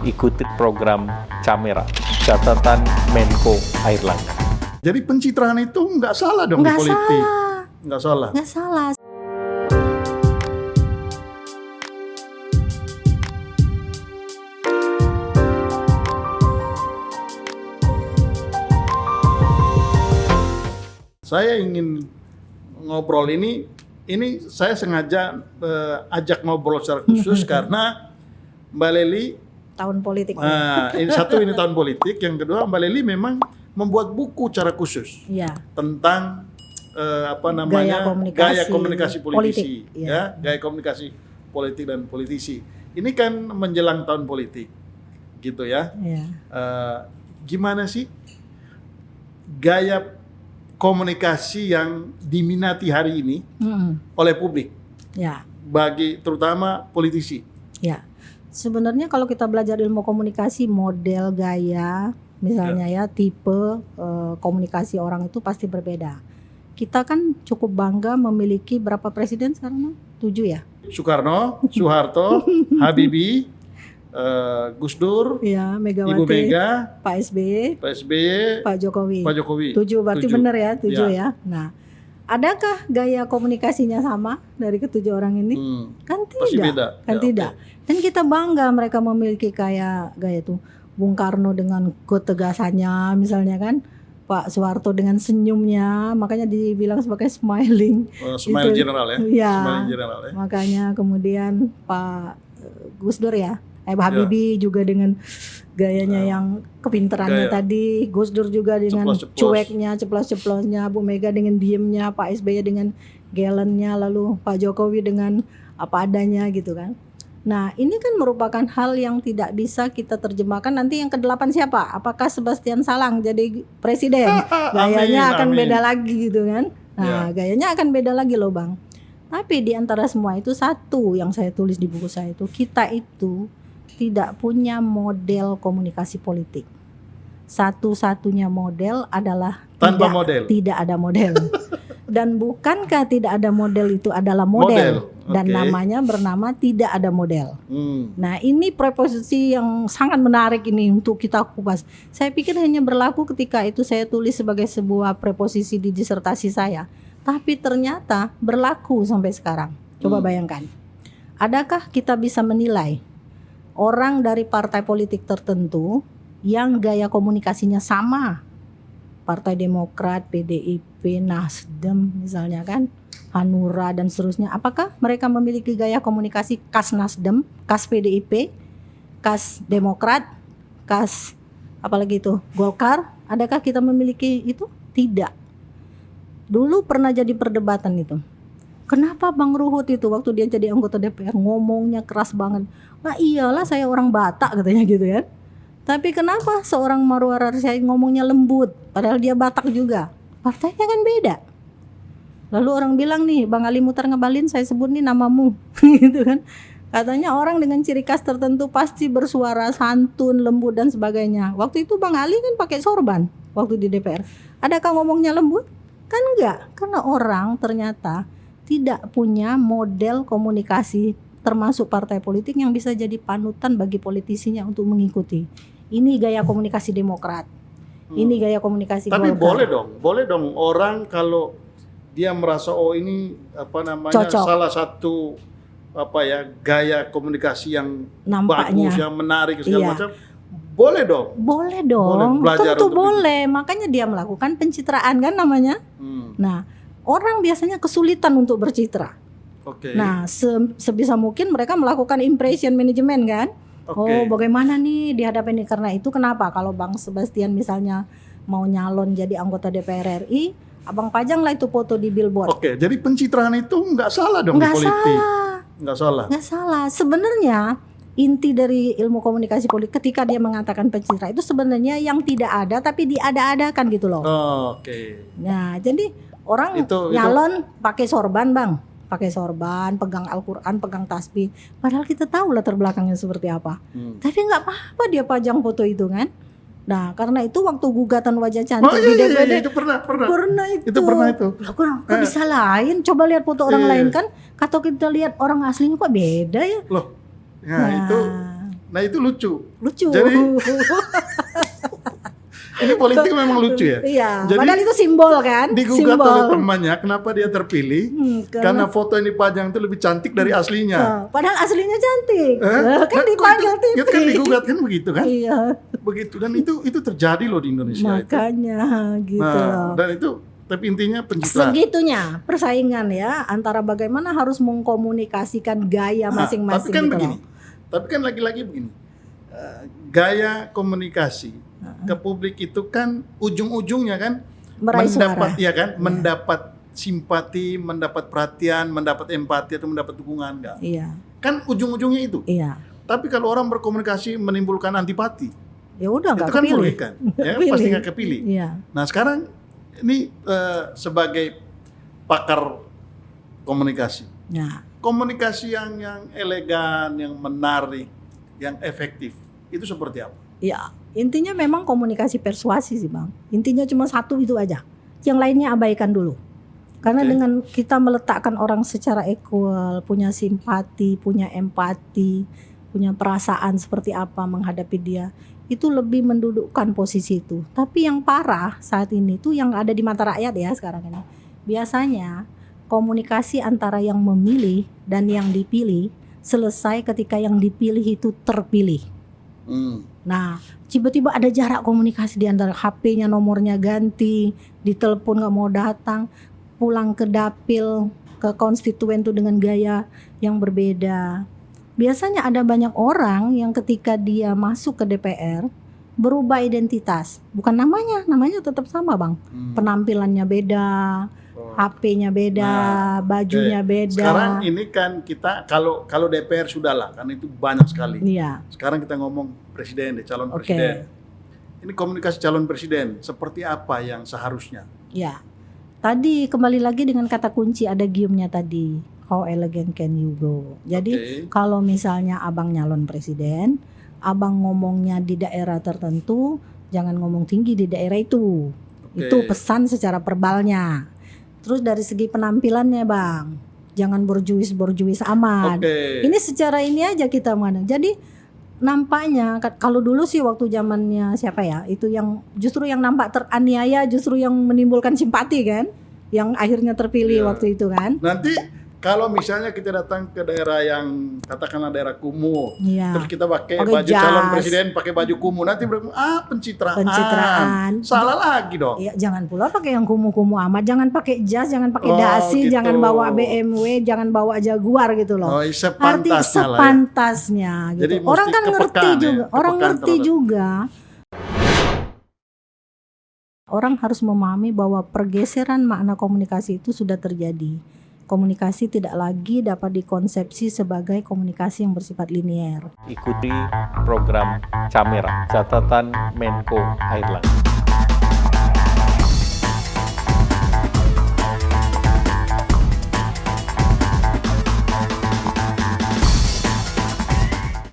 ikuti program Camera, catatan Menko Airlangga. Jadi pencitraan itu nggak salah dong Nggak di politik? salah. Nggak salah? Nggak salah. Saya ingin ngobrol ini saya sengaja ajak ngobrol secara khusus karena Mbak Lely Tahun politik. ini tahun politik, yang kedua Mbak Lely memang membuat buku secara khusus Iya. tentang gaya komunikasi politisi, politik, iya. gaya komunikasi politik dan politisi. Ini kan menjelang tahun politik, gitu ya. Iya. Gimana sih gaya komunikasi yang diminati hari ini oleh publik, Ya. bagi terutama politisi? Ya. Sebenarnya kalau kita belajar ilmu komunikasi, model gaya, misalnya ya tipe komunikasi orang itu pasti berbeda. Kita kan cukup bangga memiliki berapa presiden sekarang? 7 ya? Soekarno, Soeharto, Habibie, Gus Dur, Iya, Megawati, Ibu Mega, Pak SBY, Pak SBY, Pak Jokowi. Pak Jokowi. 7 berarti 7. benar ya, 7 Ya. ya. Nah, adakah gaya komunikasinya sama dari ketujuh orang ini? Kan tidak. Pasti beda. Kan Ya, tidak. Dan kita bangga mereka memiliki kayak gaya itu. Bung Karno dengan ketegasannya misalnya kan, Pak Soeharto dengan senyumnya, makanya dibilang sebagai smiling. Smile Itu. general ya. Iya. Smile general ya. Makanya kemudian Pak Gus Dur ya, Habibie juga dengan gayanya yang kepintarannya Gaya. tadi, Gus Dur juga dengan Ceplos-ceplos. cueknya, ceplos-ceplosnya, Bu Mega dengan diemnya, Pak SBY dengan galennya, lalu Pak Jokowi dengan apa adanya gitu kan. Nah, ini kan merupakan hal yang tidak bisa kita terjemahkan. Nanti yang ke-8 siapa? Apakah Sebastian Salang jadi presiden? Gayanya akan Amin. beda lagi gitu kan. Nah, gayanya akan beda lagi loh Bang. Tapi di antara semua itu satu yang saya tulis di buku saya itu, kita itu tidak punya model komunikasi politik. Satu-satunya model adalah Tanpa model. tidak ada model. Dan bukankah tidak ada model itu adalah model? Dan Oke. namanya bernama tidak ada model. Nah, ini preposisi yang sangat menarik ini untuk kita kupas. Saya pikir hanya berlaku ketika itu saya tulis sebagai sebuah preposisi di disertasi saya. Tapi ternyata berlaku sampai sekarang. Coba bayangkan. Adakah kita bisa menilai orang dari partai politik tertentu yang gaya komunikasinya sama? Partai Demokrat, PDIP, Nasdem misalnya kan, Hanura dan seterusnya. Apakah mereka memiliki gaya komunikasi khas Nasdem, khas PDIP, khas Demokrat, khas apalagi itu Golkar? Adakah kita memiliki itu? Tidak. Dulu pernah jadi perdebatan itu. Kenapa Bang Ruhut itu waktu dia jadi anggota DPR ngomongnya keras banget? Nah iyalah saya orang Batak katanya gitu kan. Tapi kenapa seorang Marwar Rasyid ngomongnya lembut padahal dia Batak juga? Partainya kan beda. Lalu orang bilang nih, Bang Ali Mutar Ngabalin saya sebut nih namamu gitu kan. Katanya orang dengan ciri khas tertentu pasti bersuara santun, lembut dan sebagainya. Waktu itu Bang Ali kan pakai sorban waktu di DPR. Adakah ngomongnya lembut? Kan enggak, karena orang ternyata tidak punya model komunikasi termasuk partai politik yang bisa jadi panutan bagi politisinya untuk mengikuti. Ini gaya komunikasi Demokrat. Ini gaya komunikasi Tapi Golkar. boleh dong orang kalau dia merasa ini Cocok. salah satu gaya komunikasi yang Nampaknya. bagus, yang menarik segala Iya. macam. Boleh dong. Boleh dong, Boleh belajar tentu untuk boleh. Makanya dia melakukan pencitraan kan namanya. Nah, orang biasanya kesulitan untuk bercitra. Oke. Nah, sebisa mungkin mereka melakukan impression management kan. Oke. Oh, bagaimana nih dihadapi ini? Karena itu kenapa kalau Bang Sebastian misalnya mau nyalon jadi anggota DPR RI, Abang pajang lah itu foto di billboard. Oke, jadi pencitraan itu nggak salah dong Nggak di politik. salah. Nggak salah. Nggak salah. Sebenarnya inti dari ilmu komunikasi politik ketika dia mengatakan pencitraan itu sebenarnya yang tidak ada tapi diada-adakan gitu loh. Oke. Nah, jadi orang Itu- nyalon pakai sorban, Bang. Pakai sorban, pegang Al-Qur'an, pegang tasbih. Padahal kita tahu latar belakangnya seperti apa. Tapi nggak apa-apa dia pajang foto itu kan. Nah, karena itu waktu gugatan wajah cantik di DPD itu pernah. pernah itu. Itu pernah itu. Lah, kok bisa lain? Coba lihat foto orang lain kan. Kalau kita lihat orang aslinya kok beda ya. Loh. Nah, itu Nah itu lucu. Lucu. Jadi ini politik memang lucu ya. Iya. Jadi, padahal itu simbol kan. Digugat simbol. oleh temannya, kenapa dia terpilih? Karena foto yang dipajang itu lebih cantik dari aslinya. Padahal aslinya cantik. Kan Nah, dipanggil TV. itu kan digugat kan begitu kan? Iya. Begitu, dan itu terjadi loh di Indonesia. Makanya itu. gitu Nah, loh. dan itu tapi intinya pencitraan. Segitunya persaingan ya antara bagaimana harus mengkomunikasikan gaya masing-masing Tapi kan gitu begini. loh. Tapi kan lagi-lagi begini. Gaya komunikasi ke publik itu kan ujung-ujungnya kan Meraih mendapat suara. ya kan, mendapat simpati, mendapat perhatian, mendapat empati atau mendapat dukungan enggak? Iya. Kan ujung-ujungnya itu. Iya. Tapi kalau orang berkomunikasi menimbulkan antipati, Ya udah nggak itu kan kepilih. merugikan. Ya, Kepilih. pasti nggak kepilih. Iya. Nah sekarang ini sebagai pakar komunikasi, Nah, komunikasi yang elegan, yang menarik, yang efektif, itu seperti apa? ya intinya memang komunikasi persuasi sih Bang. Intinya cuma satu itu aja. Yang lainnya abaikan dulu. Karena Oke. dengan kita meletakkan orang secara equal, punya simpati, punya empati, punya perasaan seperti apa menghadapi dia, itu lebih mendudukkan posisi itu. Tapi yang parah saat ini tuh yang ada di mata rakyat ya sekarang ini. Biasanya komunikasi antara yang memilih dan yang dipilih selesai ketika yang dipilih itu terpilih. Nah, tiba-tiba ada jarak komunikasi di antara HP-nya nomornya ganti, ditelepon nggak mau datang, pulang ke dapil, ke konstituen tuh dengan gaya yang berbeda. Biasanya ada banyak orang yang ketika dia masuk ke DPR berubah identitas, bukan namanya tetap sama Bang. Penampilannya beda, HP-nya beda, bajunya beda. Sekarang ini kan kita kalau DPR sudahlah, kan itu banyak sekali. Iya. Sekarang kita ngomong presiden deh, calon Oke. presiden. Ini komunikasi calon presiden seperti apa yang seharusnya? Ya. Tadi kembali lagi dengan kata kunci ada giumnya tadi. How elegant can you go? Jadi kalau misalnya abang nyalon presiden, abang ngomongnya di daerah tertentu, jangan ngomong tinggi di daerah itu. Itu pesan secara verbalnya. Terus dari segi penampilannya bang, jangan borjuis amat. Ini secara ini aja kita mana. Jadi nampaknya kalau dulu sih waktu zamannya siapa ya, itu yang justru yang nampak teraniaya, justru yang menimbulkan simpati kan, yang akhirnya terpilih waktu itu kan. Nanti kalau misalnya kita datang ke daerah yang katakanlah daerah kumuh, terus kita pakai baju jas, calon presiden pakai baju kumuh, nanti pencitraan. Salah lagi dong. Iya, jangan pula pakai yang kumuh-kumuh amat, jangan pakai jas, jangan pakai dasi, gitu. jangan bawa BMW, jangan bawa Jaguar gitu loh. Arti sepantasnya gitu. Jadi orang kan ngerti juga, orang ngerti juga. Orang harus memahami bahwa pergeseran makna komunikasi itu sudah terjadi. Komunikasi tidak lagi dapat dikonsepsi sebagai komunikasi yang bersifat linier. Ikuti program Camera, catatan Menko Airlangga.